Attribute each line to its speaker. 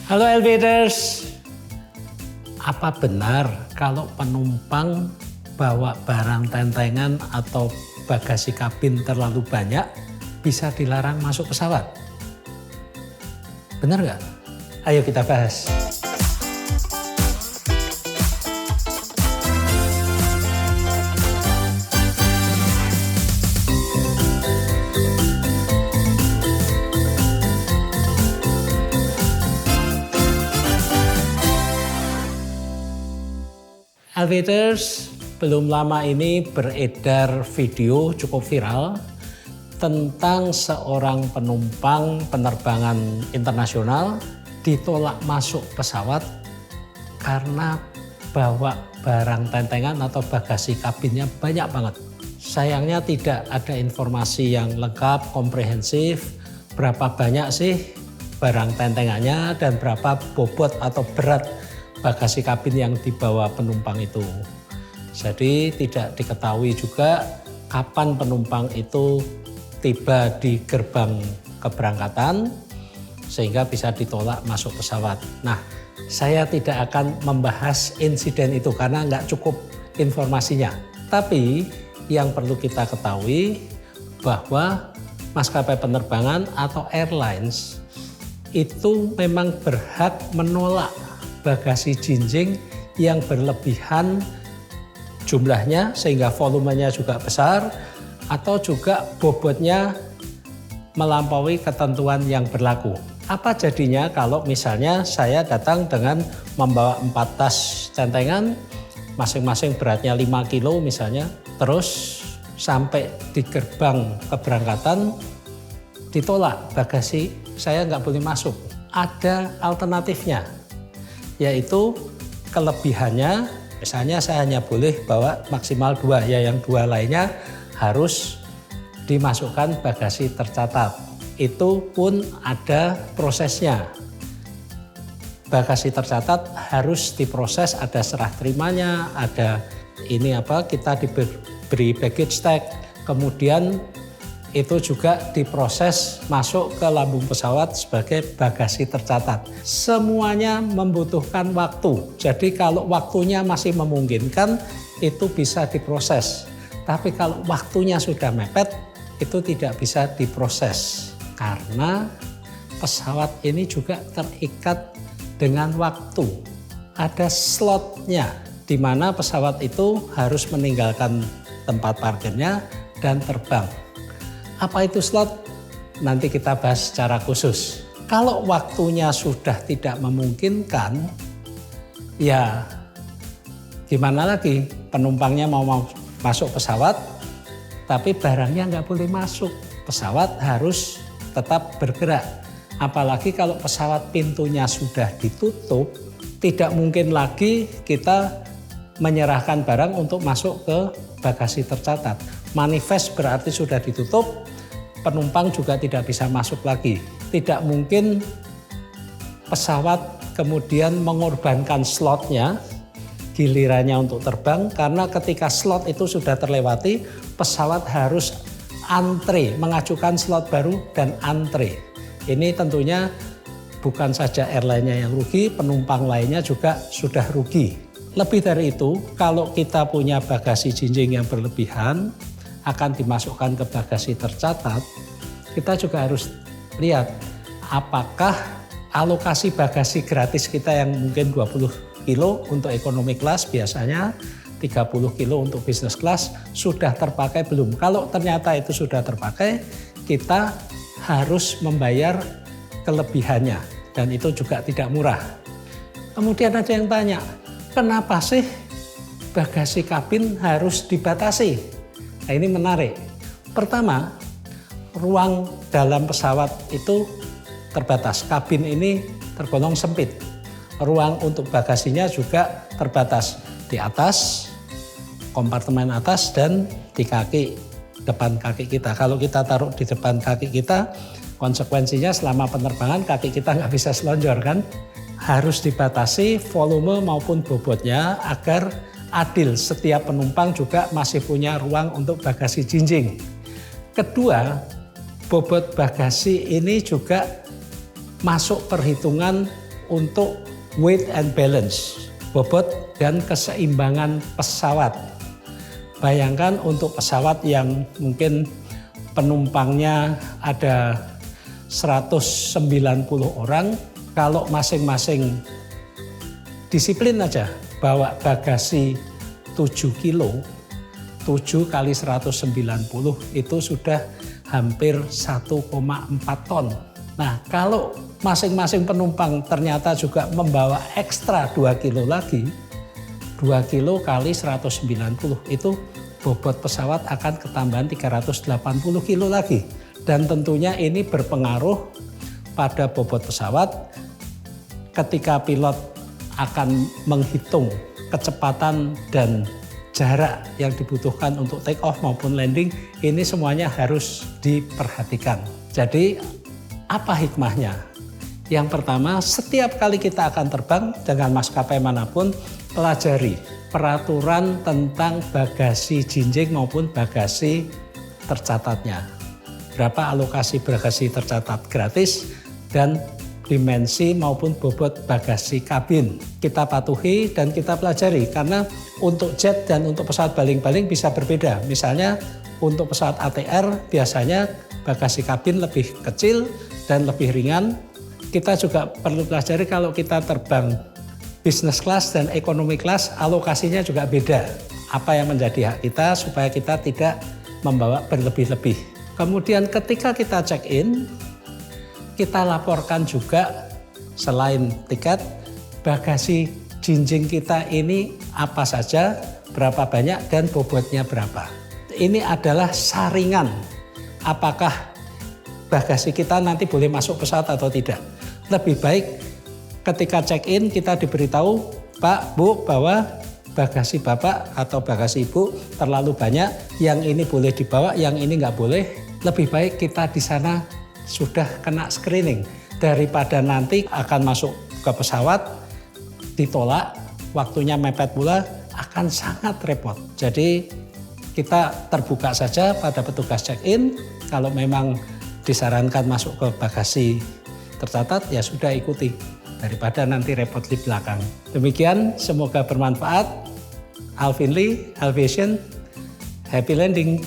Speaker 1: Halo Elevators, apa benar kalau penumpang bawa barang tentengan atau bagasi kabin terlalu banyak bisa dilarang masuk pesawat? Benar nggak? Ayo kita bahas. Elevators, belum lama ini beredar video cukup viral tentang seorang penumpang penerbangan internasional ditolak masuk pesawat karena bawa barang tentengan atau bagasi kabinnya banyak banget. Sayangnya tidak ada informasi yang lengkap, komprehensif, berapa banyak sih barang tentengannya dan berapa bobot atau berat bagasi kabin yang dibawa penumpang itu. Jadi tidak diketahui juga kapan penumpang itu tiba di gerbang keberangkatan sehingga bisa ditolak masuk pesawat. Nah, saya tidak akan membahas insiden itu karena nggak cukup informasinya. Tapi yang perlu kita ketahui bahwa maskapai penerbangan atau airlines itu memang berhak menolak bagasi jinjing yang berlebihan jumlahnya sehingga volumenya juga besar atau juga bobotnya melampaui ketentuan yang berlaku. Apa jadinya kalau misalnya saya datang dengan membawa 4 tas tentengan, masing-masing beratnya 5 kilo misalnya, terus sampai di gerbang keberangkatan ditolak bagasi saya nggak boleh masuk. Ada alternatifnya, yaitu kelebihannya, misalnya saya hanya boleh bawa maksimal 2, ya yang 2 lainnya harus dimasukkan bagasi tercatat. Itu pun ada prosesnya. Bagasi tercatat harus diproses, ada serah terimanya, ada kita diberi baggage tag, kemudian itu juga diproses masuk ke lambung pesawat sebagai bagasi tercatat. Semuanya membutuhkan waktu. Jadi kalau waktunya masih memungkinkan, itu bisa diproses. Tapi kalau waktunya sudah mepet, itu tidak bisa diproses. Karena pesawat ini juga terikat dengan waktu. Ada slotnya, di mana pesawat itu harus meninggalkan tempat parkirnya dan terbang. Apa itu slot? Nanti kita bahas secara khusus. Kalau waktunya sudah tidak memungkinkan, ya gimana lagi? Penumpangnya mau masuk pesawat, tapi barangnya nggak boleh masuk. Pesawat harus tetap bergerak. Apalagi kalau pesawat pintunya sudah ditutup, tidak mungkin lagi kita menyerahkan barang untuk masuk ke bagasi tercatat. Manifest berarti sudah ditutup, penumpang juga tidak bisa masuk lagi. Tidak mungkin pesawat kemudian mengorbankan slotnya, gilirannya untuk terbang, karena ketika slot itu sudah terlewati, pesawat harus antre, mengajukan slot baru dan antre. Ini tentunya bukan saja airline-nya yang rugi, penumpang lainnya juga sudah rugi. Lebih dari itu, kalau kita punya bagasi jinjing yang berlebihan, akan dimasukkan ke bagasi tercatat, kita juga harus lihat apakah alokasi bagasi gratis kita yang mungkin 20 kilo untuk ekonomi kelas biasanya, 30 kilo untuk business class sudah terpakai belum. Kalau ternyata itu sudah terpakai, kita harus membayar kelebihannya dan itu juga tidak murah. Kemudian ada yang tanya, kenapa sih bagasi kabin harus dibatasi? Nah, ini menarik. Pertama, ruang dalam pesawat itu terbatas. Kabin ini tergolong sempit. Ruang untuk bagasinya juga terbatas. Di atas, kompartemen atas, dan di depan kaki kita. Kalau kita taruh di depan kaki kita, konsekuensinya selama penerbangan kaki kita nggak bisa selonjor kan? Harus dibatasi volume maupun bobotnya agar adil, setiap penumpang juga masih punya ruang untuk bagasi jinjing. Kedua, bobot bagasi ini juga masuk perhitungan untuk weight and balance, bobot dan keseimbangan pesawat. Bayangkan untuk pesawat yang mungkin penumpangnya ada 190 orang, kalau masing-masing disiplin aja bawa bagasi 7 kilo, 7 kali 190 itu sudah hampir 1,4 ton. Nah, kalau masing-masing penumpang ternyata juga membawa ekstra 2 kilo lagi, 2 kilo kali 190 itu bobot pesawat akan ketambahan 380 kilo lagi. Dan tentunya ini berpengaruh pada bobot pesawat ketika pilot akan menghitung kecepatan dan jarak yang dibutuhkan untuk take off maupun landing, ini semuanya harus diperhatikan. Jadi apa hikmahnya? Yang pertama, setiap kali kita akan terbang dengan maskapai manapun, pelajari peraturan tentang bagasi jinjing maupun bagasi tercatatnya. Berapa alokasi bagasi tercatat gratis dan dimensi maupun bobot bagasi kabin. Kita patuhi dan kita pelajari karena untuk jet dan untuk pesawat baling-baling bisa berbeda. Misalnya untuk pesawat ATR biasanya bagasi kabin lebih kecil dan lebih ringan. Kita juga perlu pelajari kalau kita terbang business class dan economy class, alokasinya juga beda. Apa yang menjadi hak kita supaya kita tidak membawa berlebih-lebih. Kemudian ketika kita check-in, kita laporkan juga selain tiket, bagasi jinjing kita ini apa saja, berapa banyak, dan bobotnya berapa. Ini adalah saringan apakah bagasi kita nanti boleh masuk pesawat atau tidak. Lebih baik ketika check-in kita diberitahu, Pak, Bu, bahwa bagasi Bapak atau bagasi Ibu terlalu banyak, yang ini boleh dibawa, yang ini nggak boleh. Lebih baik kita di sana sudah kena screening daripada nanti akan masuk ke pesawat ditolak, waktunya mepet pula, akan sangat repot. Jadi kita terbuka saja pada petugas check-in, kalau memang disarankan masuk ke bagasi tercatat ya sudah ikuti daripada nanti repot di belakang. Demikian, semoga bermanfaat. Alvin Lee, Alviation, happy landing.